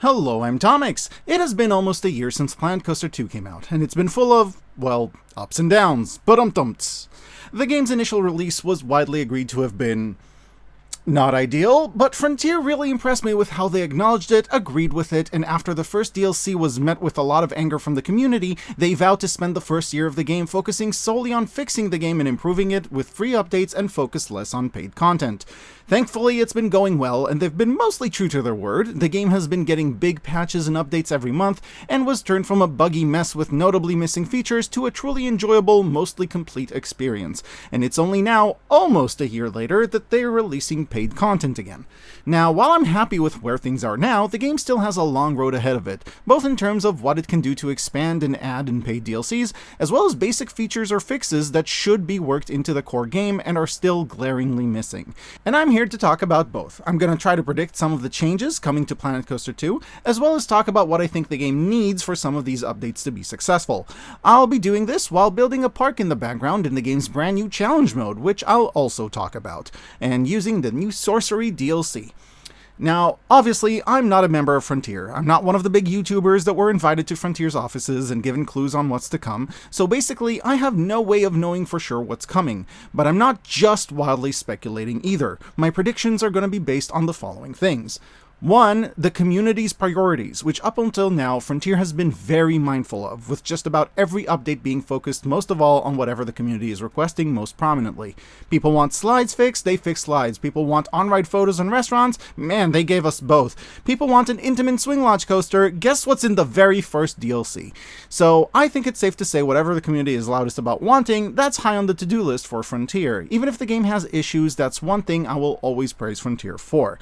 Hello, I'm Tomix. It has been almost a year since Planet Coaster 2 came out, and it's been full of, well, ups and downs, but umtumts. The game's initial release was widely agreed to have been not ideal, but Frontier really impressed me with how they acknowledged it, agreed with it, and after the first DLC was met with a lot of anger from the community, they vowed to spend the first year of the game focusing solely on fixing the game and improving it with free updates and focus less on paid content. Thankfully, it's been going well, and they've been mostly true to their word. The game has been getting big patches and updates every month, and was turned from a buggy mess with notably missing features to a truly enjoyable, mostly complete experience. And it's only now, almost a year later, that they're releasing paid content again. Now, while I'm happy with where things are now, the game still has a long road ahead of it, both in terms of what it can do to expand and add in paid DLCs, as well as basic features or fixes that should be worked into the core game and are still glaringly missing. And I'm here to talk about both. I'm going to try to predict some of the changes coming to Planet Coaster 2, as well as talk about what I think the game needs for some of these updates to be successful. I'll be doing this while building a park in the background in the game's brand new challenge mode, which I'll also talk about, and using the new Sorcery DLC. Now, obviously, I'm not a member of Frontier. I'm not one of the big YouTubers that were invited to Frontier's offices and given clues on what's to come, so basically, I have no way of knowing for sure what's coming. But I'm not just wildly speculating either. My predictions are going to be based on the following things. 1. The community's priorities, which up until now Frontier has been very mindful of, with just about every update being focused most of all on whatever the community is requesting most prominently. People want slides fixed, they fix slides. People want on-ride photos and restaurants, man, they gave us both. People want an intimate swing launch coaster, guess what's in the very first DLC? So I think it's safe to say whatever the community is loudest about wanting, that's high on the to-do list for Frontier. Even if the game has issues, that's one thing I will always praise Frontier for.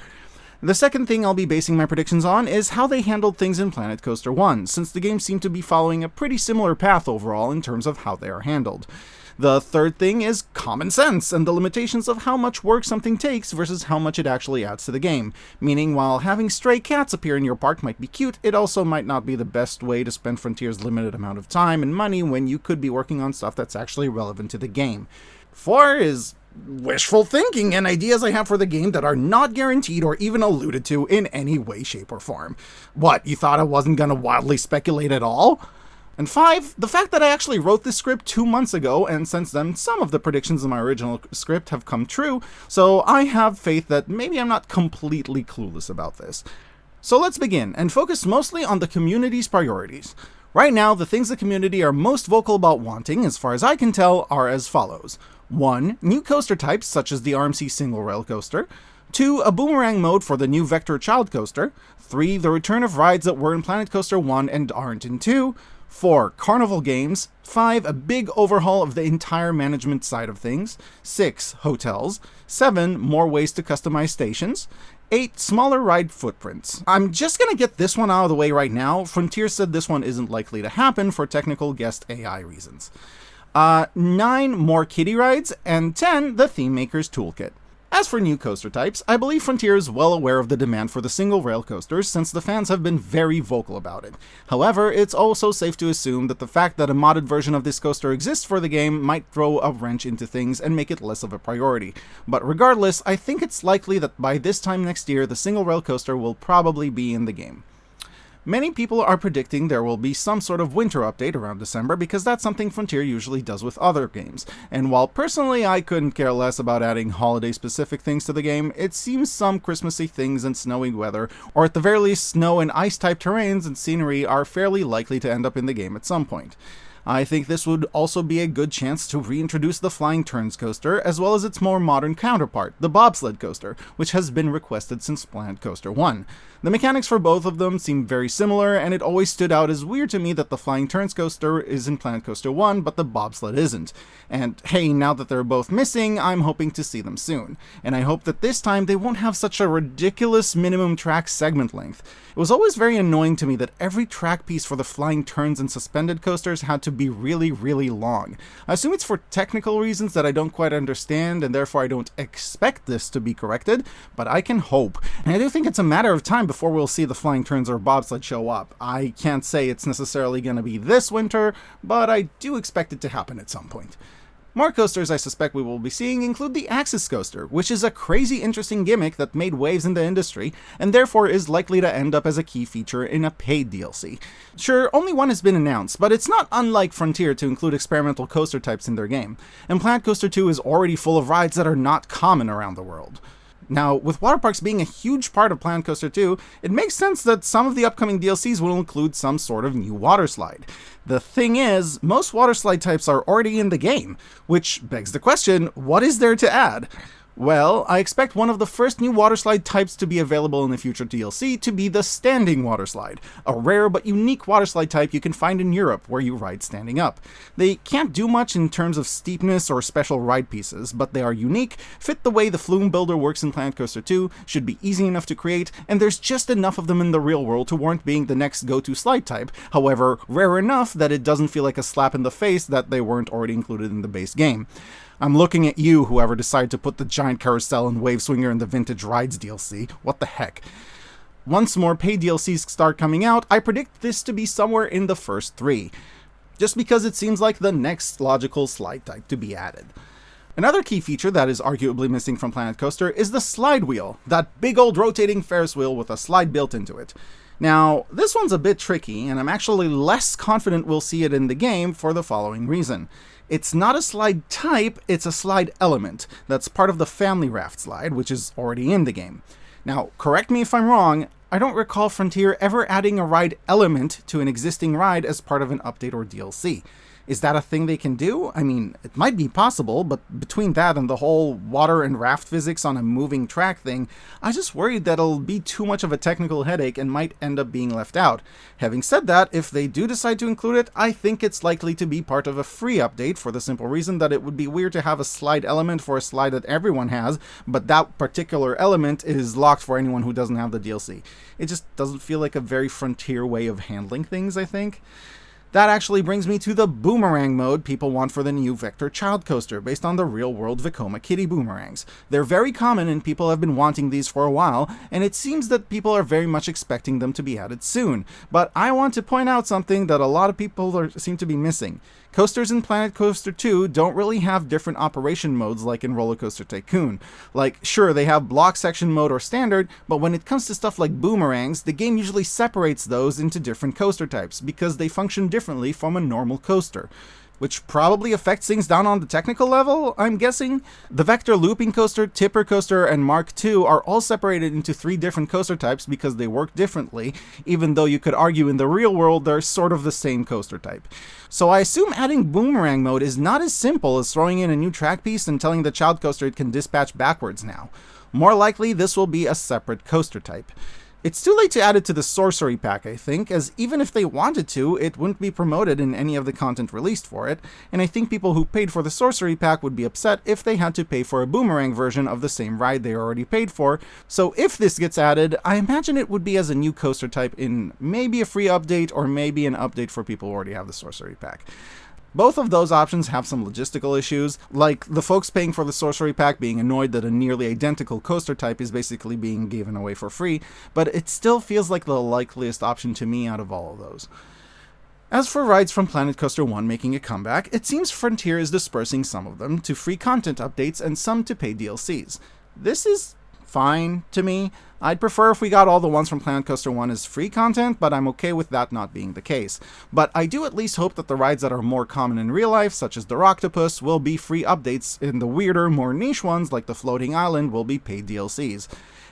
The second thing I'll be basing my predictions on is how they handled things in Planet Coaster 1, since the game seemed to be following a pretty similar path overall in terms of how they are handled. The third thing is common sense and the limitations of how much work something takes versus how much it actually adds to the game, meaning while having stray cats appear in your park might be cute, it also might not be the best way to spend Frontier's limited amount of time and money when you could be working on stuff that's actually relevant to the game. 4 is wishful thinking and ideas I have for the game that are not guaranteed or even alluded to in any way, shape, or form. What, you thought I wasn't gonna wildly speculate at all? And 5, the fact that I actually wrote this script 2 months ago, and since then some of the predictions in my original script have come true, so I have faith that maybe I'm not completely clueless about this. So let's begin, and focus mostly on the community's priorities. Right now, the things the community are most vocal about wanting, as far as I can tell, are as follows. 1. New coaster types, such as the RMC single rail coaster. 2. A Boomerang mode for the new Vector Child coaster. 3. The return of rides that were in Planet Coaster 1 and aren't in 2. 4. Carnival games. 5. A big overhaul of the entire management side of things. 6. Hotels. 7. More ways to customize stations. 8. Smaller ride footprints. I'm just gonna get this one out of the way right now. Frontier said this one isn't likely to happen for technical guest AI reasons. 9. More Kiddie rides, and 10. The Thememaker's toolkit. As for new coaster types, I believe Frontier is well aware of the demand for the single rail coasters since the fans have been very vocal about it. However, it's also safe to assume that the fact that a modded version of this coaster exists for the game might throw a wrench into things and make it less of a priority. But regardless, I think it's likely that by this time next year, the single rail coaster will probably be in the game. Many people are predicting there will be some sort of winter update around December because that's something Frontier usually does with other games. And while personally I couldn't care less about adding holiday-specific things to the game, it seems some Christmassy things and snowy weather, or at the very least snow and ice-type terrains and scenery, are fairly likely to end up in the game at some point. I think this would also be a good chance to reintroduce the Flying Turns coaster, as well as its more modern counterpart, the Bobsled coaster, which has been requested since Planet Coaster 1. The mechanics for both of them seem very similar, and it always stood out as weird to me that the Flying Turns coaster is in Planet Coaster 1, but the Bobsled isn't. And hey, now that they're both missing, I'm hoping to see them soon. And I hope that this time they won't have such a ridiculous minimum track segment length. It was always very annoying to me that every track piece for the Flying Turns and suspended coasters had to be really, really long. I assume it's for technical reasons that I don't quite understand, and therefore I don't expect this to be corrected, but I can hope. And I do think it's a matter of time before we'll see the Flying Turns or Bobsled show up. I can't say it's necessarily going to be this winter, but I do expect it to happen at some point. More coasters I suspect we will be seeing include the Axis coaster, which is a crazy interesting gimmick that made waves in the industry, and therefore is likely to end up as a key feature in a paid DLC. Sure, only one has been announced, but it's not unlike Frontier to include experimental coaster types in their game, and Planet Coaster 2 is already full of rides that are not common around the world. Now, with water parks being a huge part of Planet Coaster 2, it makes sense that some of the upcoming DLCs will include some sort of new water slide. The thing is, most water slide types are already in the game, which begs the question, what is there to add? Well, I expect one of the first new water slide types to be available in the future DLC to be the standing water slide, a rare but unique water slide type you can find in Europe where you ride standing up. They can't do much in terms of steepness or special ride pieces, but they are unique, fit the way the flume builder works in Planet Coaster 2, should be easy enough to create, and there's just enough of them in the real world to warrant being the next go-to slide type, however, rare enough that it doesn't feel like a slap in the face that they weren't already included in the base game. I'm looking at you, whoever decided to put the giant carousel and wave swinger in the Vintage Rides DLC. What the heck? Once more paid DLCs start coming out, I predict this to be somewhere in the first 3, just because it seems like the next logical slide type to be added. Another key feature that is arguably missing from Planet Coaster is the slide wheel, that big old rotating Ferris wheel with a slide built into it. Now, this one's a bit tricky, and I'm actually less confident we'll see it in the game for the following reason. It's not a slide type, it's a slide element that's part of the family raft slide, which is already in the game. Now, correct me if I'm wrong, I don't recall Frontier ever adding a ride element to an existing ride as part of an update or DLC. Is that a thing they can do? I mean, it might be possible, but between that and the whole water and raft physics on a moving track thing, I just worried that it'll be too much of a technical headache and might end up being left out. Having said that, if they do decide to include it, I think it's likely to be part of a free update for the simple reason that it would be weird to have a slide element for a slide that everyone has, but that particular element is locked for anyone who doesn't have the DLC. It just doesn't feel like a very Frontier way of handling things, I think. That actually brings me to the Boomerang mode people want for the new Vector Child Coaster, based on the real-world Vekoma Kiddie boomerangs. They're very common and people have been wanting these for a while, and it seems that people are very much expecting them to be added soon. But I want to point out something that a lot of people seem to be missing. Coasters in Planet Coaster 2 don't really have different operation modes like in Roller Coaster Tycoon. Like, sure, they have block section mode or standard, but when it comes to stuff like boomerangs, the game usually separates those into different coaster types because they function differently from a normal coaster, which probably affects things down on the technical level, I'm guessing. The Vector Looping Coaster, Tipper Coaster, and Mark II are all separated into 3 different coaster types because they work differently, even though you could argue in the real world they're sort of the same coaster type. So I assume adding Boomerang mode is not as simple as throwing in a new track piece and telling the child coaster it can dispatch backwards now. More likely, this will be a separate coaster type. It's too late to add it to the Sorcery Pack, I think, as even if they wanted to, it wouldn't be promoted in any of the content released for it, and I think people who paid for the Sorcery Pack would be upset if they had to pay for a Boomerang version of the same ride they already paid for, so if this gets added, I imagine it would be as a new coaster type in maybe a free update or maybe an update for people who already have the Sorcery Pack. Both of those options have some logistical issues, like the folks paying for the Sorcery Pack being annoyed that a nearly identical coaster type is basically being given away for free, but it still feels like the likeliest option to me out of all of those. As for rides from Planet Coaster 1 making a comeback, it seems Frontier is dispersing some of them to free content updates and some to paid DLCs. This is fine to me. I'd prefer if we got all the ones from Planet Coaster 1 as free content, but I'm okay with that not being the case. But I do at least hope that the rides that are more common in real life, such as the Rocktopus, will be free updates, and the weirder, more niche ones, like the Floating Island, will be paid DLCs.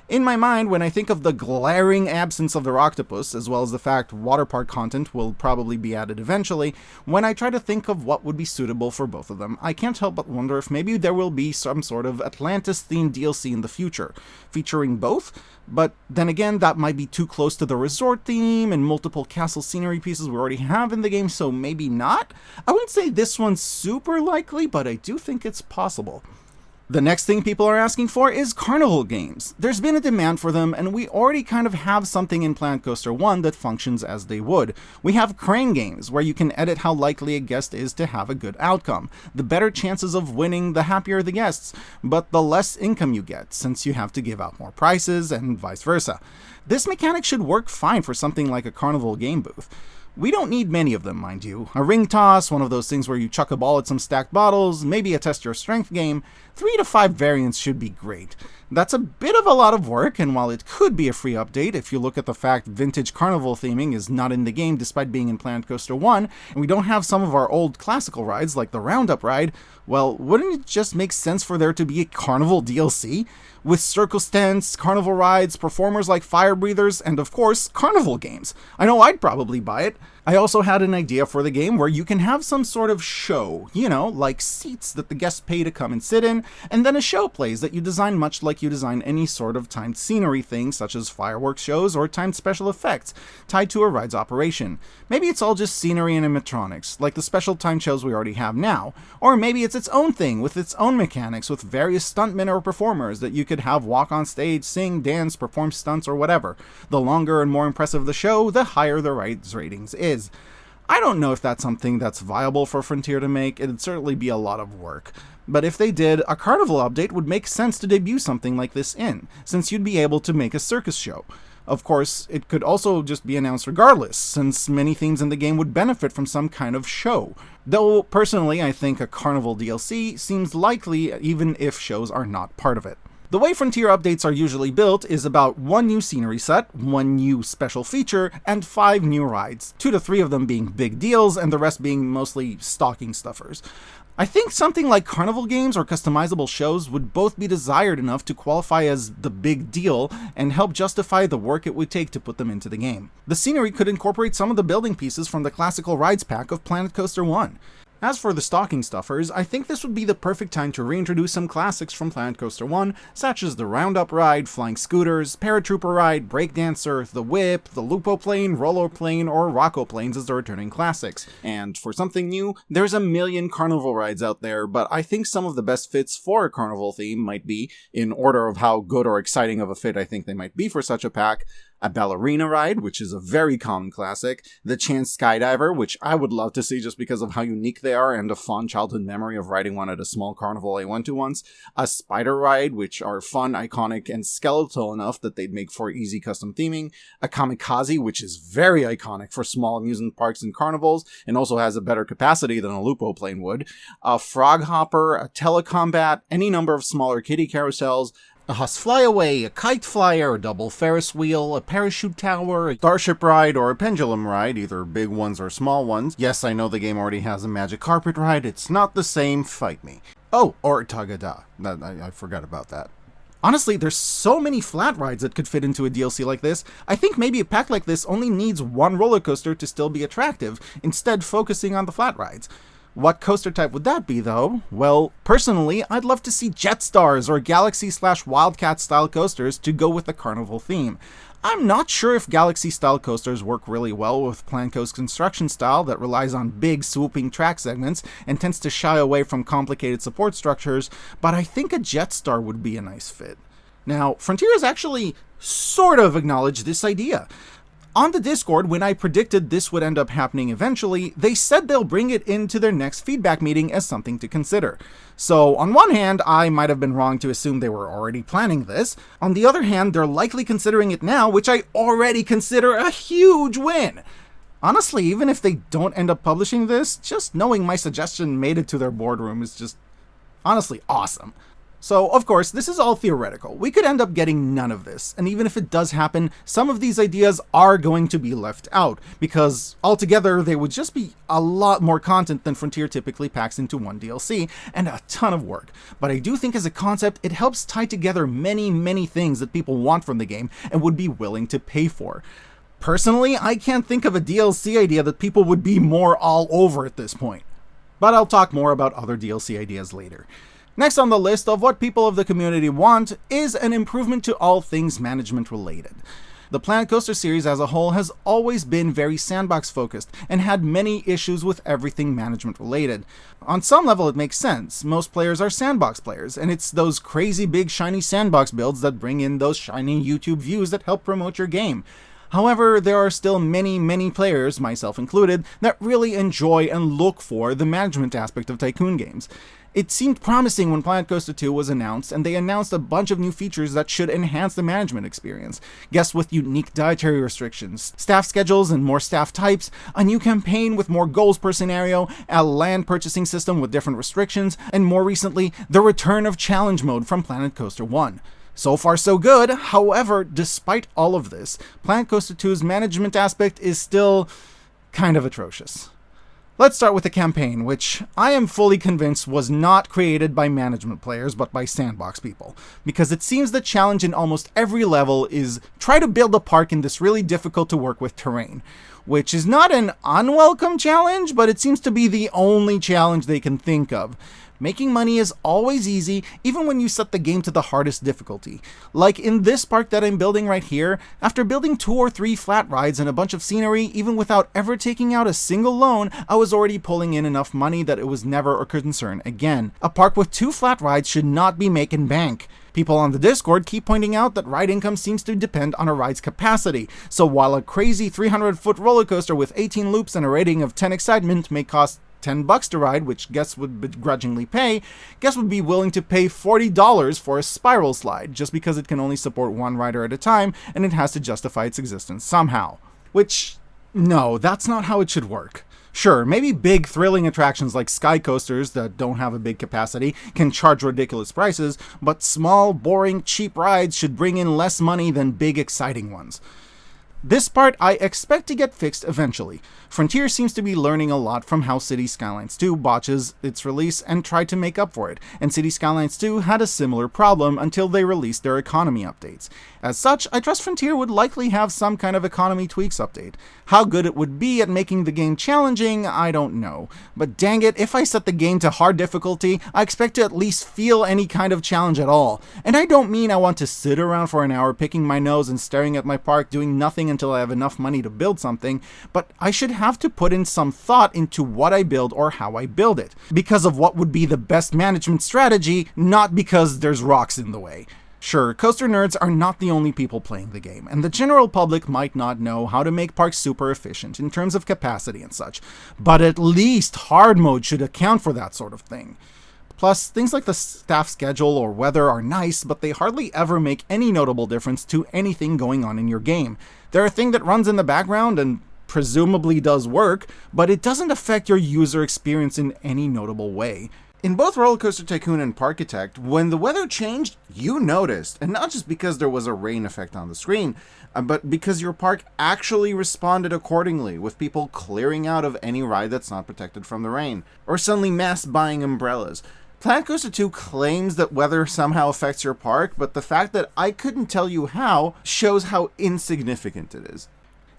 In my mind, when I think of the glaring absence of the Rocktopus, as well as the fact water park content will probably be added eventually, when I try to think of what would be suitable for both of them, I can't help but wonder if maybe there will be some sort of Atlantis-themed DLC in the future, featuring both, but then again, that might be too close to the resort theme and multiple castle scenery pieces we already have in the game, so maybe not? I wouldn't say this one's super likely, but I do think it's possible. The next thing people are asking for is carnival games. There's been a demand for them, and we already kind of have something in Planet Coaster 1 that functions as they would. We have crane games, where you can edit how likely a guest is to have a good outcome. The better chances of winning, the happier the guests, but the less income you get, since you have to give out more prizes, and vice versa. This mechanic should work fine for something like a carnival game booth. We don't need many of them, mind you. A ring toss, one of those things where you chuck a ball at some stacked bottles, maybe a test your strength game. 3 to 5 variants should be great. That's a bit of a lot of work, and while it could be a free update, if you look at the fact vintage carnival theming is not in the game despite being in Planet Coaster 1, and we don't have some of our old classical rides like the Roundup ride, well, wouldn't it just make sense for there to be a carnival DLC? With circus tents, carnival rides, performers like fire breathers, and of course, carnival games. I know I'd probably buy it. I also had an idea for the game where you can have some sort of show, like seats that the guests pay to come and sit in, and then a show plays that you design much like you design any sort of timed scenery thing, such as fireworks shows or timed special effects, tied to a ride's operation. Maybe it's all just scenery and animatronics, like the special timed shows we already have now, or maybe it's its own thing with its own mechanics with various stuntmen or performers that you could have walk on stage, sing, dance, perform stunts, or whatever. The longer and more impressive the show, the higher the ride's ratings is. I don't know if that's something that's viable for Frontier to make. It'd certainly be a lot of work. But if they did, a carnival update would make sense to debut something like this in, since you'd be able to make a circus show. Of course, it could also just be announced regardless, since many themes in the game would benefit from some kind of show. Though, personally, I think a carnival DLC seems likely even if shows are not part of it. The way Frontier updates are usually built is about 1 new scenery set, 1 new special feature, and 5 new rides, 2 to 3 of them being big deals and the rest being mostly stocking stuffers. I think something like carnival games or customizable shows would both be desired enough to qualify as the big deal and help justify the work it would take to put them into the game. The scenery could incorporate some of the building pieces from the classical rides pack of Planet Coaster 1. As for the stocking stuffers, I think this would be the perfect time to reintroduce some classics from Planet Coaster 1, such as the Roundup ride, Flying Scooters, Paratrooper ride, Breakdancer, the Whip, the Lupo plane, Roller plane, or Rocco planes as the returning classics. And for something new, there's a million carnival rides out there, but I think some of the best fits for a carnival theme might be, in order of how good or exciting of a fit I think they might be for such a pack, a ballerina ride, which is a very common classic, the Chance Skydiver, which I would love to see just because of how unique they are and a fond childhood memory of riding one at a small carnival I went to once, a spider ride, which are fun, iconic, and skeletal enough that they'd make for easy custom theming, a kamikaze, which is very iconic for small amusement parks and carnivals, and also has a better capacity than a Lupo plane would, a frog hopper, a telecombat, any number of smaller kiddie carousels, a Huss Flyaway, a Kite Flyer, a double Ferris wheel, a parachute tower, a Starship ride, or a pendulum ride, either big ones or small ones. Yes, I know the game already has a magic carpet ride, it's not the same, fight me. Oh, or Tagada. I forgot about that. Honestly, there's so many flat rides that could fit into a DLC like this. I think maybe a pack like this only needs 1 roller coaster to still be attractive, instead focusing on the flat rides. What coaster type would that be, though? Well, personally, I'd love to see Jetstars or Galaxy/Wildcat style coasters to go with the carnival theme. I'm not sure if Galaxy-style coasters work really well with Planco's construction style that relies on big, swooping track segments and tends to shy away from complicated support structures, but I think a Jetstar would be a nice fit. Now, Frontier has actually sort of acknowledged this idea. On the Discord, when I predicted this would end up happening eventually, they said they'll bring it into their next feedback meeting as something to consider. So, on one hand, I might have been wrong to assume they were already planning this. On the other hand, they're likely considering it now, which I already consider a huge win. Honestly, even if they don't end up publishing this, just knowing my suggestion made it to their boardroom is just honestly awesome. So, of course, this is all theoretical. We could end up getting none of this, and even if it does happen, some of these ideas are going to be left out, because altogether they would just be a lot more content than Frontier typically packs into one DLC, and a ton of work. But I do think as a concept, it helps tie together many things that people want from the game and would be willing to pay for. Personally, I can't think of a DLC idea that people would be more all over at this point. But I'll talk more about other DLC ideas later. Next on the list of what people of the community want is an improvement to all things management related. The Planet Coaster series as a whole has always been very sandbox focused and had many issues with everything management related. On some level it makes sense. Most players are sandbox players, and it's those crazy big shiny sandbox builds that bring in those shiny YouTube views that help promote your game. However, there are still many players, myself included, that really enjoy and look for the management aspect of tycoon games. It seemed promising when Planet Coaster 2 was announced, and they announced a bunch of new features that should enhance the management experience. Guests with unique dietary restrictions, staff schedules and more staff types, a new campaign with more goals per scenario, a land purchasing system with different restrictions, and more recently, the return of challenge mode from Planet Coaster 1. So far so good, however, despite all of this, Planet Coaster 2's management aspect is still kind of atrocious. Let's start with the campaign, which I am fully convinced was not created by management players, but by sandbox people. Because it seems the challenge in almost every level is try to build a park in this really difficult to work with terrain. Which is not an unwelcome challenge, but it seems to be the only challenge they can think of. Making money is always easy, even when you set the game to the hardest difficulty. Like in this park that I'm building right here, after building 2 or 3 flat rides and a bunch of scenery, even without ever taking out a single loan, I was already pulling in enough money that it was never a concern again. A park with 2 flat rides should not be making bank. People on the Discord keep pointing out that ride income seems to depend on a ride's capacity, so while a crazy 300-foot roller coaster with 18 loops and a rating of 10 excitement may cost $10 to ride, which guests would begrudgingly pay, guests would be willing to pay $40 for a spiral slide, just because it can only support 1 rider at a time, and it has to justify its existence somehow. Which, no, that's not how it should work. Sure, maybe big thrilling attractions like sky coasters that don't have a big capacity can charge ridiculous prices, but small, boring, cheap rides should bring in less money than big, exciting ones. This part I expect to get fixed eventually. Frontier seems to be learning a lot from how Cities Skylines 2 botches its release and tried to make up for it, and Cities Skylines 2 had a similar problem until they released their economy updates. As such, I trust Frontier would likely have some kind of economy tweaks update. How good it would be at making the game challenging, I don't know. But dang it, if I set the game to hard difficulty, I expect to at least feel any kind of challenge at all. And I don't mean I want to sit around for an hour picking my nose and staring at my park doing nothing until I have enough money to build something, but I should have to put in some thought into what I build or how I build it, because of what would be the best management strategy, not because there's rocks in the way. Sure, coaster nerds are not the only people playing the game, and the general public might not know how to make parks super efficient in terms of capacity and such, but at least hard mode should account for that sort of thing. Plus, things like the staff schedule or weather are nice, but they hardly ever make any notable difference to anything going on in your game. They're a thing that runs in the background and presumably does work, but it doesn't affect your user experience in any notable way. In both Roller Coaster Tycoon and Parkitect, when the weather changed, you noticed, and not just because there was a rain effect on the screen, but because your park actually responded accordingly, with people clearing out of any ride that's not protected from the rain, or suddenly mass buying umbrellas. Planet Coaster 2 claims that weather somehow affects your park, but the fact that I couldn't tell you how shows how insignificant it is.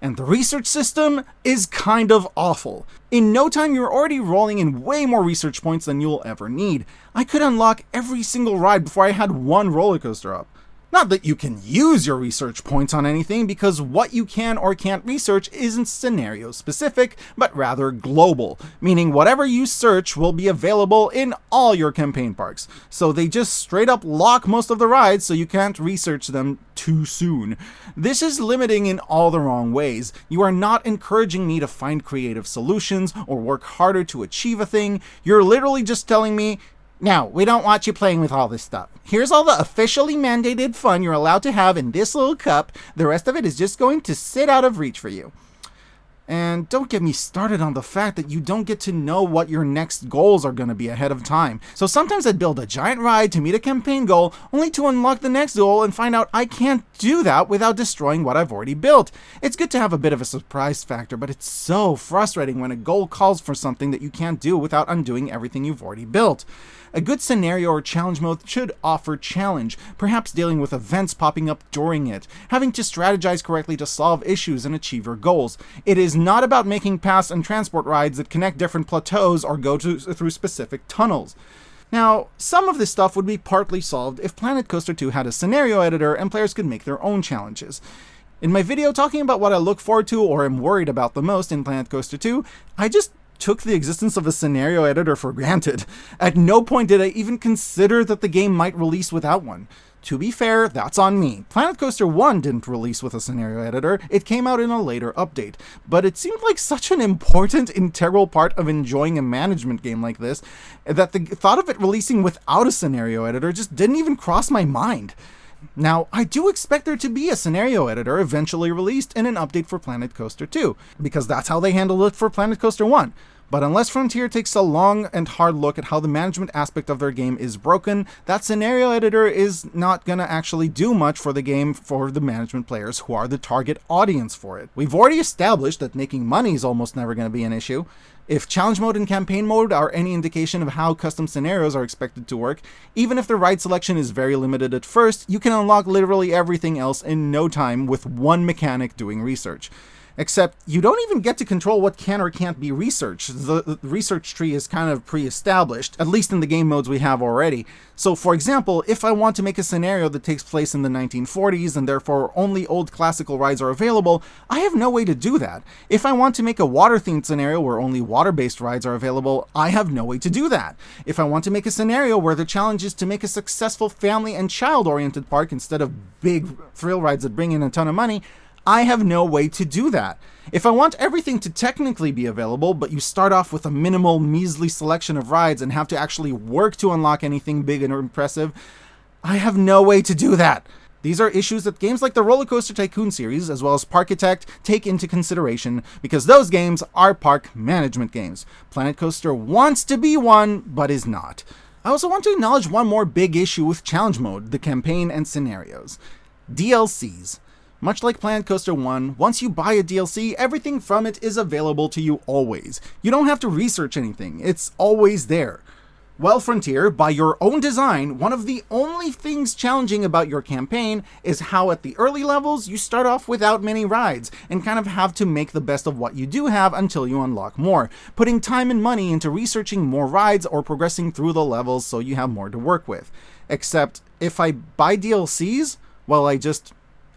And the research system is kind of awful. In no time, you're already rolling in way more research points than you'll ever need. I could unlock every single ride before I had 1 roller coaster up. Not that you can use your research points on anything, because what you can or can't research isn't scenario specific, but rather global, meaning whatever you search will be available in all your campaign parks. So they just straight up lock most of the rides so you can't research them too soon. This is limiting in all the wrong ways. You are not encouraging me to find creative solutions or work harder to achieve a thing. You're literally just telling me, "No, we don't want you playing with all this stuff. Here's all the officially mandated fun you're allowed to have in this little cup. The rest of it is just going to sit out of reach for you." And don't get me started on the fact that you don't get to know what your next goals are going to be ahead of time. So sometimes I'd build a giant ride to meet a campaign goal, only to unlock the next goal and find out I can't do that without destroying what I've already built. It's good to have a bit of a surprise factor, but it's so frustrating when a goal calls for something that you can't do without undoing everything you've already built. A good scenario or challenge mode should offer challenge, perhaps dealing with events popping up during it, having to strategize correctly to solve issues and achieve your goals. It is not about making pass and transport rides that connect different plateaus or go through specific tunnels. Now, some of this stuff would be partly solved if Planet Coaster 2 had a scenario editor and players could make their own challenges. In my video talking about what I look forward to or am worried about the most in Planet Coaster 2, I just took the existence of a scenario editor for granted. At no point did I even consider that the game might release without one. To be fair, that's on me. Planet Coaster 1 didn't release with a scenario editor, it came out in a later update. But it seemed like such an important, integral part of enjoying a management game like this, that the thought of it releasing without a scenario editor just didn't even cross my mind. Now, I do expect there to be a scenario editor eventually released in an update for Planet Coaster 2, because that's how they handled it for Planet Coaster 1. But unless Frontier takes a long and hard look at how the management aspect of their game is broken, that scenario editor is not gonna actually do much for the game for the management players who are the target audience for it. We've already established that making money is almost never gonna be an issue. If challenge mode and campaign mode are any indication of how custom scenarios are expected to work, even if the ride selection is very limited at first, you can unlock literally everything else in no time with one mechanic doing research. Except you don't even get to control what can or can't be researched. The research tree is kind of pre-established, at least in the game modes we have already. So for example, if I want to make a scenario that takes place in the 1940s and therefore only old classical rides are available, I have no way to do that. If I want to make a water-themed scenario where only water-based rides are available, I have no way to do that. If I want to make a scenario where the challenge is to make a successful family and child-oriented park instead of big thrill rides that bring in a ton of money, I have no way to do that. If I want everything to technically be available, but you start off with a minimal, measly selection of rides and have to actually work to unlock anything big and impressive, I have no way to do that. These are issues that games like the Roller Coaster Tycoon series, as well as Parkitect, take into consideration, because those games are park management games. Planet Coaster wants to be one, but is not. I also want to acknowledge one more big issue with challenge mode, the campaign and scenarios. DLCs. Much like Planet Coaster 1, once you buy a DLC, everything from it is available to you always. You don't have to research anything, it's always there. Well, Frontier, by your own design, one of the only things challenging about your campaign is how at the early levels you start off without many rides, and kind of have to make the best of what you do have until you unlock more, putting time and money into researching more rides or progressing through the levels so you have more to work with. Except, if I buy DLCs, well, I just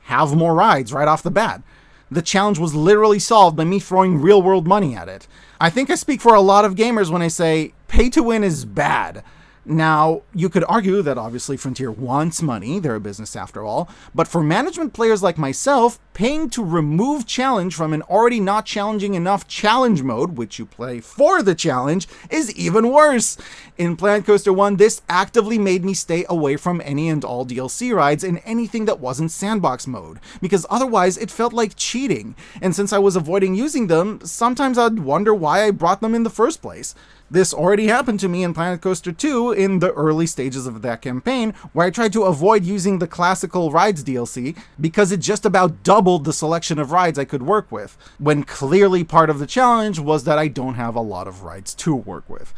have more rides right off the bat. The challenge was literally solved by me throwing real-world money at it. I think I speak for a lot of gamers when I say pay to win is bad. Now, you could argue that obviously Frontier wants money, they're a business after all, but for management players like myself, paying to remove challenge from an already not challenging enough challenge mode, which you play for the challenge, is even worse. In Planet Coaster 1, this actively made me stay away from any and all DLC rides in anything that wasn't sandbox mode, because otherwise it felt like cheating, and since I was avoiding using them, sometimes I'd wonder why I brought them in the first place. This already happened to me in Planet Coaster 2 in the early stages of that campaign, where I tried to avoid using the classical rides DLC because it just about doubled the selection of rides I could work with, when clearly part of the challenge was that I don't have a lot of rides to work with.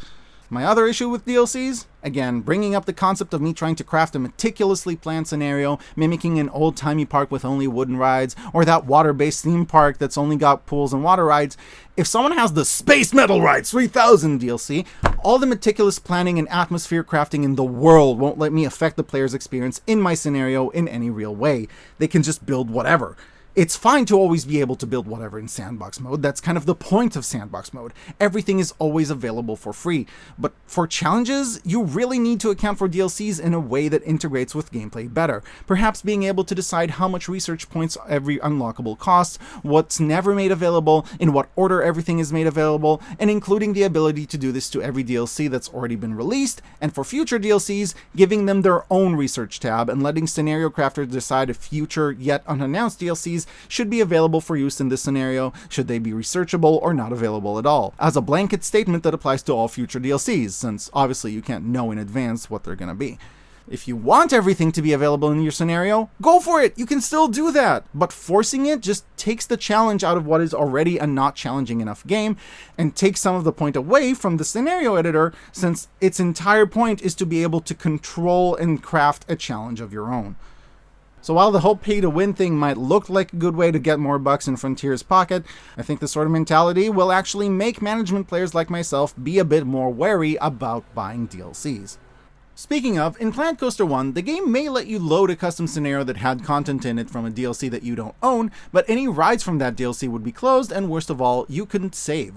My other issue with DLCs? Again, bringing up the concept of me trying to craft a meticulously planned scenario, mimicking an old-timey park with only wooden rides, or that water-based theme park that's only got pools and water rides. If someone has the Space Metal Rides 3000 DLC, all the meticulous planning and atmosphere crafting in the world won't let me affect the player's experience in my scenario in any real way. They can just build whatever. It's fine to always be able to build whatever in sandbox mode. That's kind of the point of sandbox mode. Everything is always available for free. But for challenges, you really need to account for DLCs in a way that integrates with gameplay better. Perhaps being able to decide how much research points every unlockable costs, what's never made available, in what order everything is made available, and including the ability to do this to every DLC that's already been released, and for future DLCs, giving them their own research tab and letting scenario crafters decide if future yet unannounced DLCs should be available for use in this scenario, should they be researchable or not available at all, as a blanket statement that applies to all future DLCs, since obviously you can't know in advance what they're gonna be. If you want everything to be available in your scenario, go for it! You can still do that! But forcing it just takes the challenge out of what is already a not challenging enough game, and takes some of the point away from the scenario editor, since its entire point is to be able to control and craft a challenge of your own. So while the whole pay-to-win thing might look like a good way to get more bucks in Frontier's pocket, I think this sort of mentality will actually make management players like myself be a bit more wary about buying DLCs. Speaking of, in Planet Coaster 1, the game may let you load a custom scenario that had content in it from a DLC that you don't own, but any rides from that DLC would be closed, and worst of all, you couldn't save.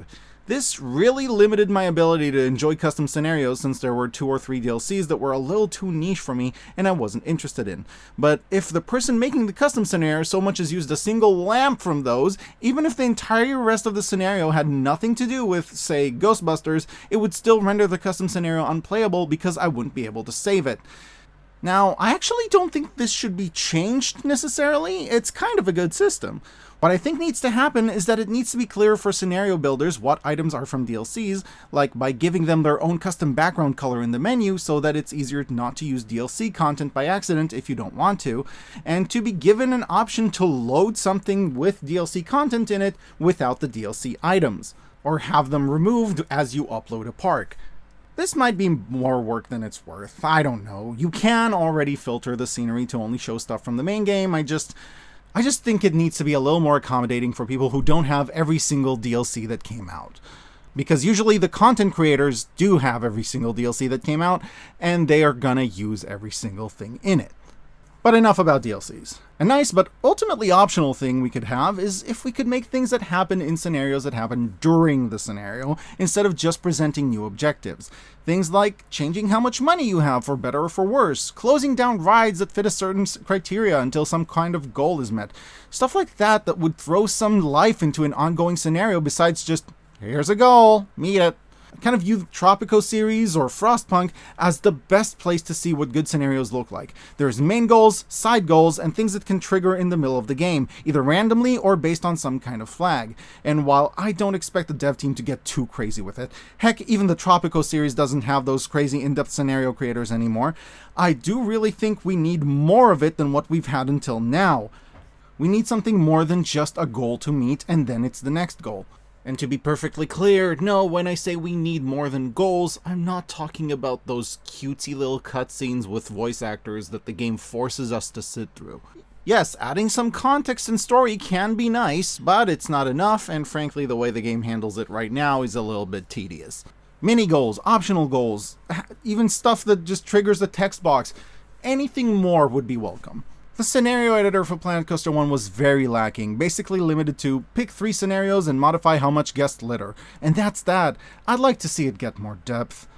This really limited my ability to enjoy custom scenarios since there were 2 or 3 DLCs that were a little too niche for me and I wasn't interested in. But if the person making the custom scenario so much as used a single lamp from those, even if the entire rest of the scenario had nothing to do with, say, Ghostbusters, it would still render the custom scenario unplayable because I wouldn't be able to save it. Now, I actually don't think this should be changed necessarily. It's kind of a good system. What I think needs to happen is that it needs to be clear for scenario builders what items are from DLCs, like by giving them their own custom background color in the menu so that it's easier not to use DLC content by accident if you don't want to, and to be given an option to load something with DLC content in it without the DLC items, or have them removed as you upload a park. This might be more work than it's worth. I don't know. You can already filter the scenery to only show stuff from the main game. I just think it needs to be a little more accommodating for people who don't have every single DLC that came out. Because usually the content creators do have every single DLC that came out, and they are gonna use every single thing in it. But enough about DLCs. A nice but ultimately optional thing we could have is if we could make things that happen in scenarios that happen during the scenario, instead of just presenting new objectives. Things like changing how much money you have for better or for worse, closing down rides that fit a certain criteria until some kind of goal is met. Stuff like that that would throw some life into an ongoing scenario besides just, here's a goal, meet it. I kind of view the Tropico series or Frostpunk as the best place to see what good scenarios look like. There's main goals, side goals, and things that can trigger in the middle of the game, either randomly or based on some kind of flag. And while I don't expect the dev team to get too crazy with it, heck, even the Tropico series doesn't have those crazy in-depth scenario creators anymore, I do really think we need more of it than what we've had until now. We need something more than just a goal to meet and then it's the next goal. And to be perfectly clear, no, when I say we need more than goals, I'm not talking about those cutesy little cutscenes with voice actors that the game forces us to sit through. Yes, adding some context and story can be nice, but it's not enough, and frankly the way the game handles it right now is a little bit tedious. Mini goals, optional goals, even stuff that just triggers the text box. Anything more would be welcome. The scenario editor for Planet Coaster 1 was very lacking, basically limited to pick 3 scenarios and modify how much guest litter. And that's that. I'd like to see it get more depth.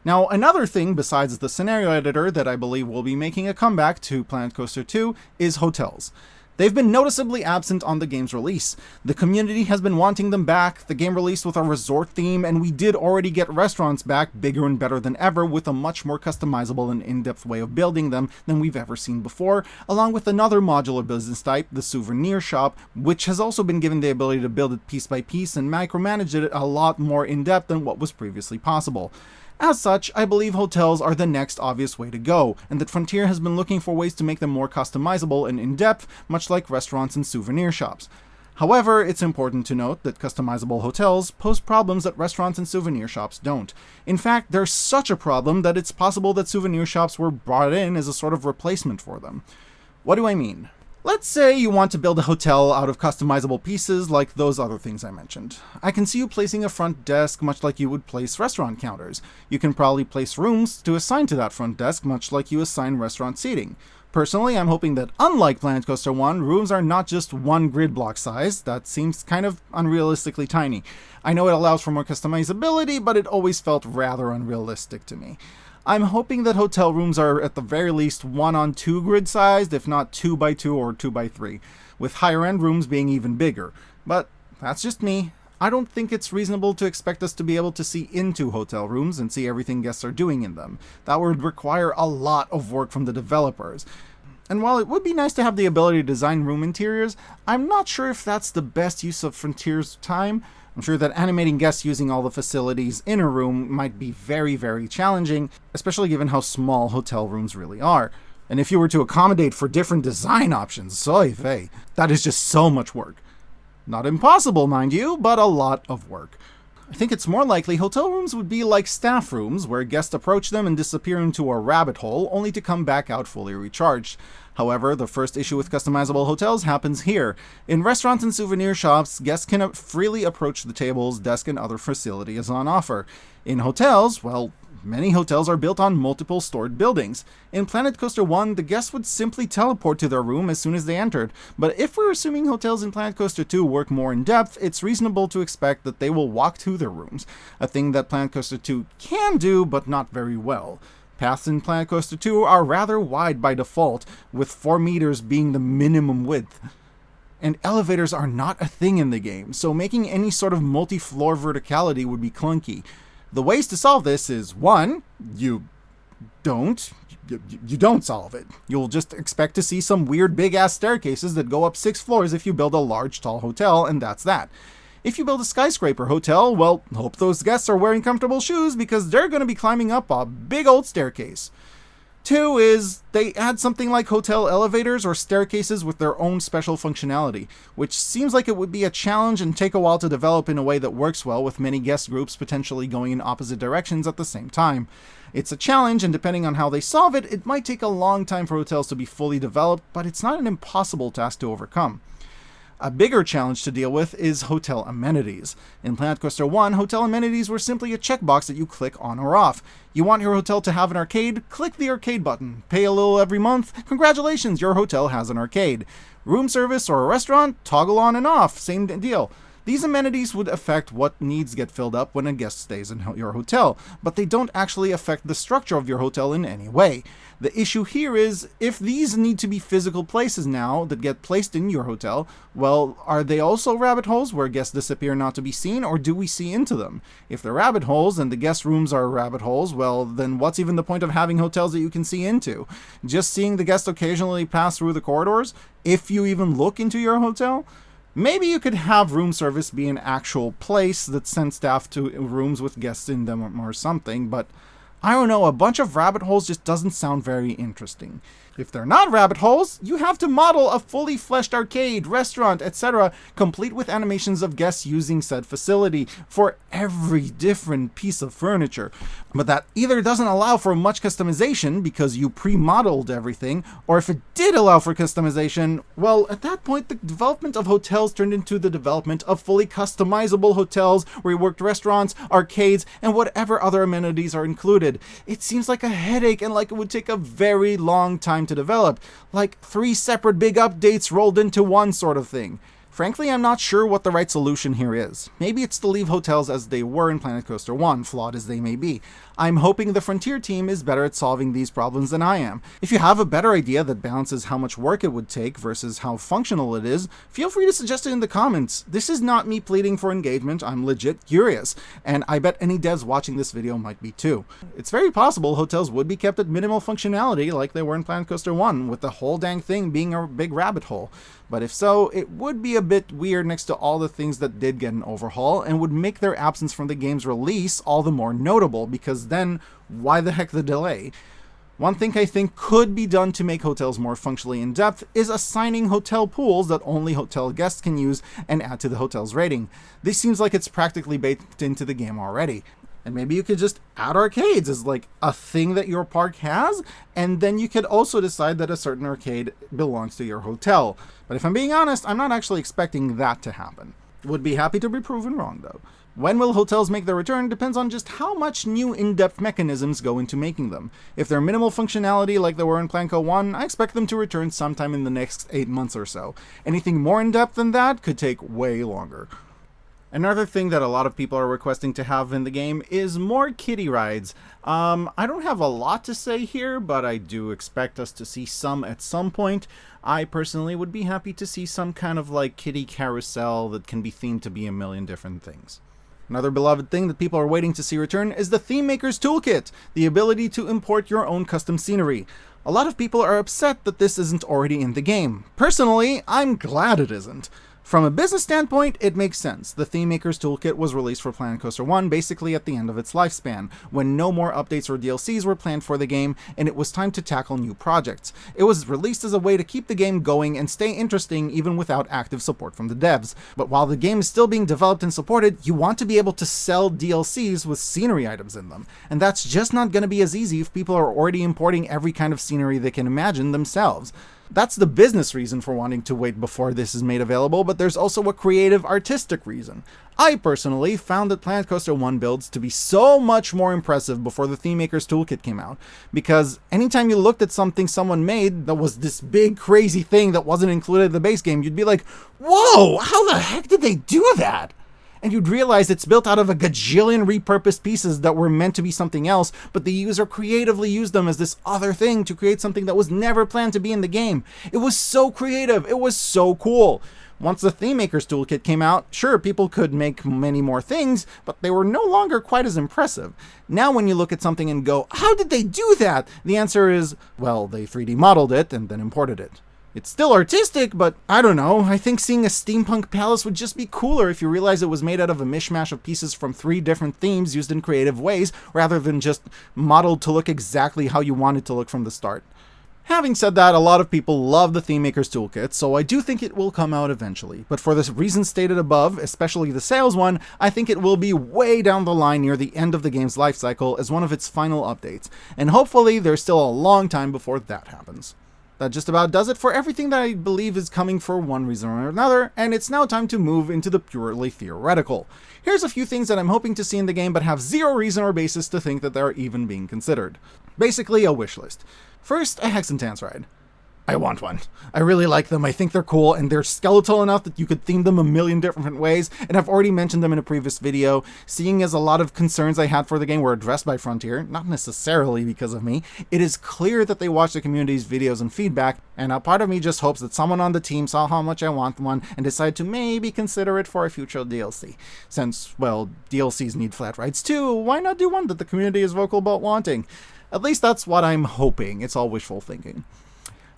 Now, another thing besides the scenario editor that I believe will be making a comeback to Planet Coaster 2 is hotels. They've been noticeably absent on the game's release. The community has been wanting them back, the game released with a resort theme, and we did already get restaurants back bigger and better than ever with a much more customizable and in-depth way of building them than we've ever seen before, along with another modular business type, the souvenir shop, which has also been given the ability to build it piece by piece and micromanage it a lot more in-depth than what was previously possible. As such, I believe hotels are the next obvious way to go, and that Frontier has been looking for ways to make them more customizable and in-depth, much like restaurants and souvenir shops. However, it's important to note that customizable hotels pose problems that restaurants and souvenir shops don't. In fact, they're such a problem that it's possible that souvenir shops were brought in as a sort of replacement for them. What do I mean? Let's say you want to build a hotel out of customizable pieces like those other things I mentioned. I can see you placing a front desk much like you would place restaurant counters. You can probably place rooms to assign to that front desk much like you assign restaurant seating. Personally, I'm hoping that unlike Planet Coaster 1, rooms are not just one grid block size. That seems kind of unrealistically tiny. I know it allows for more customizability, but it always felt rather unrealistic to me. I'm hoping that hotel rooms are at the very least 1-on-2 grid sized, if not 2x2 or 2x3, with higher end rooms being even bigger. But that's just me. I don't think it's reasonable to expect us to be able to see into hotel rooms and see everything guests are doing in them. That would require a lot of work from the developers. And while it would be nice to have the ability to design room interiors, I'm not sure if that's the best use of Frontier's time. I'm sure that animating guests using all the facilities in a room might be very, very challenging, especially given how small hotel rooms really are. And if you were to accommodate for different design options, oy vey, that is just so much work. Not impossible, mind you, but a lot of work. I think it's more likely hotel rooms would be like staff rooms, where guests approach them and disappear into a rabbit hole, only to come back out fully recharged. However, the first issue with customizable hotels happens here. In restaurants and souvenir shops, guests can freely approach the tables, desk, and other facilities on offer. In hotels, well, Many hotels are built on multiple stored buildings. In Planet Coaster 1, the guests would simply teleport to their room as soon as they entered, but if we're assuming hotels in Planet Coaster 2 work more in depth, it's reasonable to expect that they will walk to their rooms, a thing that Planet Coaster 2 can do, but not very well. Paths in Planet Coaster 2 are rather wide by default, with 4 meters being the minimum width. And elevators are not a thing in the game, so making any sort of multi-floor verticality would be clunky. The ways to solve this is, 1, you don't solve it. You'll just expect to see some weird big-ass staircases that go up 6 floors if you build a large, tall hotel, and that's that. If you build a skyscraper hotel, well, hope those guests are wearing comfortable shoes because they're going to be climbing up a big old staircase. 2 is they add something like hotel elevators or staircases with their own special functionality, which seems like it would be a challenge and take a while to develop in a way that works well with many guest groups potentially going in opposite directions at the same time. It's a challenge, and depending on how they solve it, it might take a long time for hotels to be fully developed, but it's not an impossible task to overcome. A bigger challenge to deal with is hotel amenities. In Planet Coaster 1, hotel amenities were simply a checkbox that you click on or off. You want your hotel to have an arcade? Click the arcade button. Pay a little every month? Congratulations, your hotel has an arcade. Room service or a restaurant? Toggle on and off. Same deal. These amenities would affect what needs get filled up when a guest stays in your hotel, but they don't actually affect the structure of your hotel in any way. The issue here is, if these need to be physical places now that get placed in your hotel, well, are they also rabbit holes where guests disappear not to be seen, or do we see into them? If they're rabbit holes and the guest rooms are rabbit holes, well, then what's even the point of having hotels that you can see into? Just seeing the guests occasionally pass through the corridors, if you even look into your hotel? Maybe you could have room service be an actual place that sends staff to rooms with guests in them or something, but I don't know, a bunch of rabbit holes just doesn't sound very interesting. If they're not rabbit holes, you have to model a fully fleshed arcade, restaurant, etc., complete with animations of guests using said facility for every different piece of furniture. But that either doesn't allow for much customization because you pre-modeled everything, or if it did allow for customization, well, at that point the development of hotels turned into the development of fully customizable hotels, reworked restaurants, arcades, and whatever other amenities are included. It seems like a headache and like it would take a very long time to develop, like 3 separate big updates rolled into one sort of thing. Frankly, I'm not sure what the right solution here is. Maybe it's to leave hotels as they were in Planet Coaster 1, flawed as they may be. I'm hoping the Frontier team is better at solving these problems than I am. If you have a better idea that balances how much work it would take versus how functional it is, feel free to suggest it in the comments. This is not me pleading for engagement, I'm legit curious, and I bet any devs watching this video might be too. It's very possible hotels would be kept at minimal functionality like they were in Planet Coaster 1, with the whole dang thing being a big rabbit hole. But if so, it would be a bit weird next to all the things that did get an overhaul, and would make their absence from the game's release all the more notable, because then, why the heck the delay? One thing I think could be done to make hotels more functionally in-depth is assigning hotel pools that only hotel guests can use and add to the hotel's rating. This seems like it's practically baked into the game already. And maybe you could just add arcades as like a thing that your park has, and then you could also decide that a certain arcade belongs to your hotel. But if I'm being honest, I'm not actually expecting that to happen. Would be happy to be proven wrong though. When will hotels make their return depends on just how much new in-depth mechanisms go into making them. If they're minimal functionality like they were in Planco 1, I expect them to return sometime in the next 8 months or so. Anything more in-depth than that could take way longer. Another thing that a lot of people are requesting to have in the game is more kiddie rides. I don't have a lot to say here, but I do expect us to see some at some point. I personally would be happy to see some kind of like kiddie carousel that can be themed to be a million different things. Another beloved thing that people are waiting to see return is the Thememaker's toolkit, the ability to import your own custom scenery. A lot of people are upset that this isn't already in the game. Personally, I'm glad it isn't. From a business standpoint, it makes sense. The Thememaker's Toolkit was released for Planet Coaster 1 basically at the end of its lifespan, when no more updates or DLCs were planned for the game, and it was time to tackle new projects. It was released as a way to keep the game going and stay interesting even without active support from the devs. But while the game is still being developed and supported, you want to be able to sell DLCs with scenery items in them, and that's just not going to be as easy if people are already importing every kind of scenery they can imagine themselves. That's the business reason for wanting to wait before this is made available, but there's also a creative, artistic reason. I personally found that Planet Coaster 1 builds to be so much more impressive before the Thememaker's toolkit came out, because anytime you looked at something someone made that was this big crazy thing that wasn't included in the base game, you'd be like, whoa, how the heck did they do that? And you'd realize it's built out of a gajillion repurposed pieces that were meant to be something else, but the user creatively used them as this other thing to create something that was never planned to be in the game. It was so creative. It was so cool. Once the Thememaker's toolkit came out, sure, people could make many more things, but they were no longer quite as impressive. Now when you look at something and go, how did they do that? The answer is, well, they 3D modeled it and then imported it. It's still artistic, but I don't know, I think seeing a steampunk palace would just be cooler if you realize it was made out of a mishmash of pieces from 3 different themes used in creative ways, rather than just modeled to look exactly how you want it to look from the start. Having said that, a lot of people love the Thememaker's toolkit, so I do think it will come out eventually. But for the reasons stated above, especially the sales one, I think it will be way down the line near the end of the game's life cycle as one of its final updates, and hopefully there's still a long time before that happens. That just about does it for everything that I believe is coming for one reason or another, and it's now time to move into the purely theoretical. Here's a few things that I'm hoping to see in the game but have zero reason or basis to think that they're even being considered. Basically, a wish list. First, a Hex and Dance ride. I want one. I really like them. I think they're cool, and they're skeletal enough that you could theme them a million different ways, and I've already mentioned them in a previous video. Seeing as a lot of concerns I had for the game were addressed by Frontier, not necessarily because of me, it is clear that they watched the community's videos and feedback, and a part of me just hopes that someone on the team saw how much I want one and decided to maybe consider it for a future DLC. Since, well, DLCs need flat rides too, why not do one that the community is vocal about wanting? At least that's what I'm hoping. It's all wishful thinking.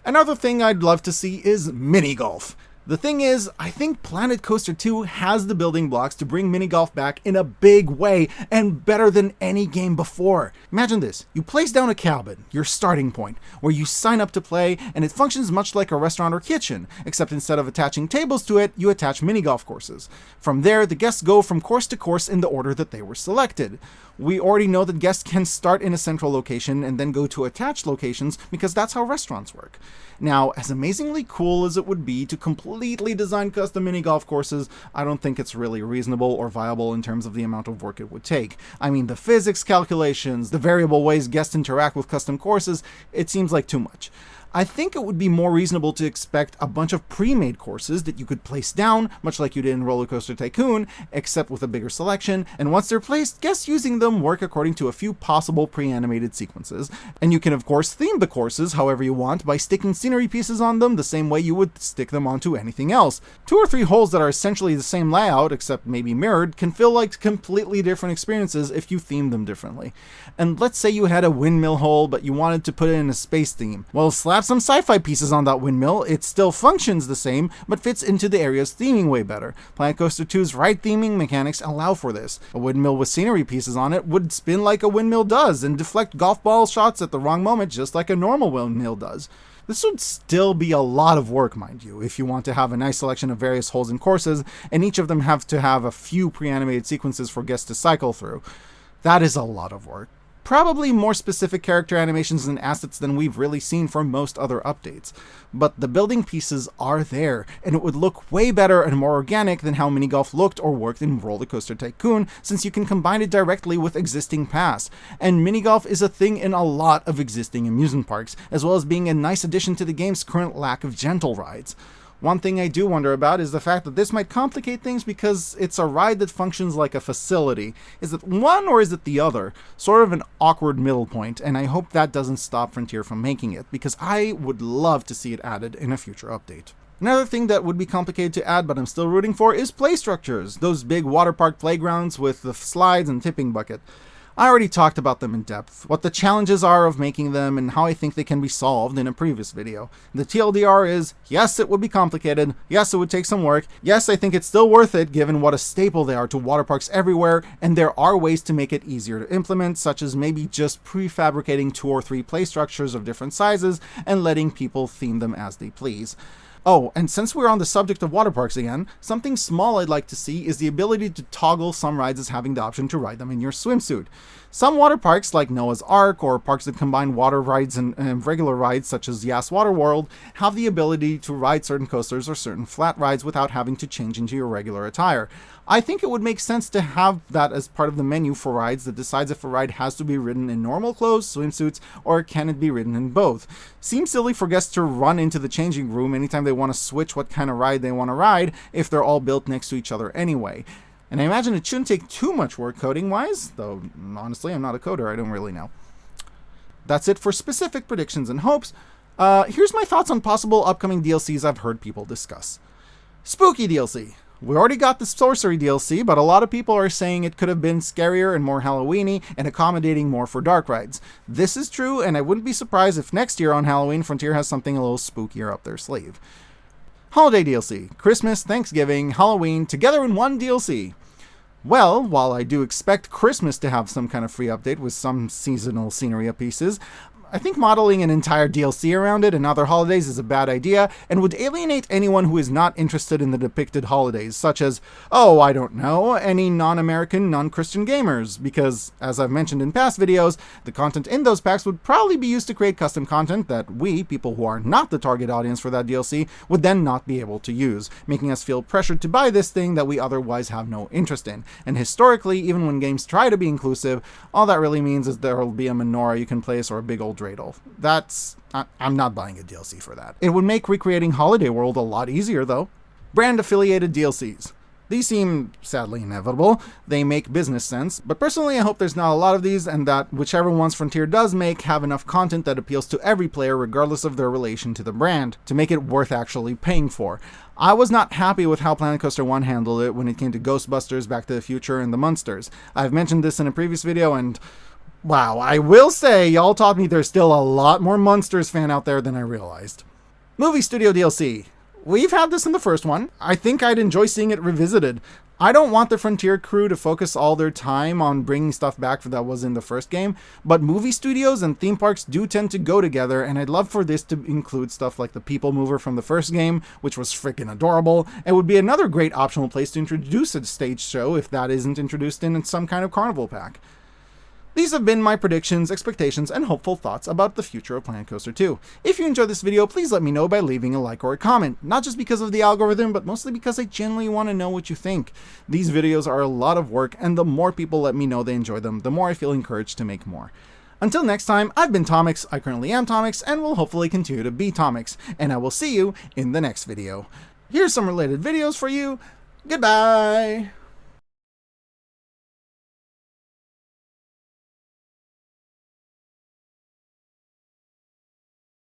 Another thing I'd love to see is mini golf. The thing is, I think Planet Coaster 2 has the building blocks to bring mini golf back in a big way and better than any game before. Imagine this, you place down a cabin, your starting point, where you sign up to play, and it functions much like a restaurant or kitchen, except instead of attaching tables to it, you attach mini golf courses. From there, the guests go from course to course in the order that they were selected. We already know that guests can start in a central location and then go to attached locations because that's how restaurants work. Now, as amazingly cool as it would be to completely design custom mini golf courses, I don't think it's really reasonable or viable in terms of the amount of work it would take. I mean, the physics calculations, the variable ways guests interact with custom courses, it seems like too much. I think it would be more reasonable to expect a bunch of pre-made courses that you could place down, much like you did in Roller Coaster Tycoon, except with a bigger selection, and once they're placed, guests using them work according to a few possible pre-animated sequences. And you can of course theme the courses however you want by sticking scenery pieces on them the same way you would stick them onto anything else. 2 or 3 holes that are essentially the same layout, except maybe mirrored, can feel like completely different experiences if you theme them differently. And let's say you had a windmill hole, but you wanted to put it in a space theme. Well, slap some sci-fi pieces on that windmill, it still functions the same, but fits into the area's theming way better. Planet Coaster 2's ride theming mechanics allow for this. A windmill with scenery pieces on it would spin like a windmill does, and deflect golf ball shots at the wrong moment just like a normal windmill does. This would still be a lot of work, mind you, if you want to have a nice selection of various holes and courses, and each of them have to have a few pre-animated sequences for guests to cycle through. That is a lot of work. Probably more specific character animations and assets than we've really seen for most other updates. But the building pieces are there, and it would look way better and more organic than how mini golf looked or worked in Roller Coaster Tycoon, since you can combine it directly with existing paths. And mini golf is a thing in a lot of existing amusement parks, as well as being a nice addition to the game's current lack of gentle rides. One thing I do wonder about is the fact that this might complicate things because it's a ride that functions like a facility. Is it one or is it the other? Sort of an awkward middle point, and I hope that doesn't stop Frontier from making it, because I would love to see it added in a future update. Another thing that would be complicated to add, but I'm still rooting for, is play structures. Those big water park playgrounds with the slides and tipping bucket. I already talked about them in depth, what the challenges are of making them, and how I think they can be solved in a previous video. The TLDR is, yes, it would be complicated, yes, it would take some work, yes, I think it's still worth it given what a staple they are to water parks everywhere, and there are ways to make it easier to implement, such as maybe just prefabricating 2 or 3 play structures of different sizes and letting people theme them as they please. Oh, and since we're on the subject of water parks again, something small I'd like to see is the ability to toggle some rides as having the option to ride them in your swimsuit. Some water parks, like Noah's Ark, or parks that combine water rides and regular rides such as Yas Water World, have the ability to ride certain coasters or certain flat rides without having to change into your regular attire. I think it would make sense to have that as part of the menu for rides that decides if a ride has to be ridden in normal clothes, swimsuits, or can it be ridden in both. Seems silly for guests to run into the changing room anytime they want to switch what kind of ride they want to ride if they're all built next to each other anyway. And I imagine it shouldn't take too much work coding-wise, though honestly I'm not a coder, I don't really know. That's it for specific predictions and hopes. Here's my thoughts on possible upcoming DLCs I've heard people discuss. Spooky DLC. We already got the Sorcery DLC, but a lot of people are saying it could have been scarier and more Halloween-y and accommodating more for dark rides. This is true, and I wouldn't be surprised if next year on Halloween, Frontier has something a little spookier up their sleeve. Holiday DLC. Christmas, Thanksgiving, Halloween, together in one DLC. Well, while I do expect Christmas to have some kind of free update with some seasonal scenery pieces, I think modeling an entire DLC around it and other holidays is a bad idea and would alienate anyone who is not interested in the depicted holidays, such as, oh, I don't know, any non-American, non-Christian gamers, because, as I've mentioned in past videos, the content in those packs would probably be used to create custom content that we, people who are not the target audience for that DLC, would then not be able to use, making us feel pressured to buy this thing that we otherwise have no interest in. And historically, even when games try to be inclusive, all that really means is there will be a menorah you can place or a big old dreidel. I'm not buying a DLC for that. It would make recreating Holiday World a lot easier, though. Brand-affiliated DLCs. These seem, sadly, inevitable. They make business sense, but personally I hope there's not a lot of these and that whichever ones Frontier does make have enough content that appeals to every player regardless of their relation to the brand, to make it worth actually paying for. I was not happy with how Planet Coaster 1 handled it when it came to Ghostbusters, Back to the Future, and the Munsters. I've mentioned this in a previous video and wow, I will say, y'all taught me there's still a lot more Munsters fan out there than I realized. Movie Studio DLC. We've had this in the first one. I think I'd enjoy seeing it revisited. I don't want the Frontier crew to focus all their time on bringing stuff back that was in the first game, but movie studios and theme parks do tend to go together, and I'd love for this to include stuff like the People Mover from the first game, which was freaking adorable, and would be another great optional place to introduce a stage show if that isn't introduced in some kind of carnival pack. These have been my predictions, expectations, and hopeful thoughts about the future of Planet Coaster 2. If you enjoyed this video, please let me know by leaving a like or a comment, not just because of the algorithm, but mostly because I genuinely want to know what you think. These videos are a lot of work, and the more people let me know they enjoy them, the more I feel encouraged to make more. Until next time, I've been Tomix, I currently am Tomix, and will hopefully continue to be Tomix, and I will see you in the next video. Here's some related videos for you. Goodbye!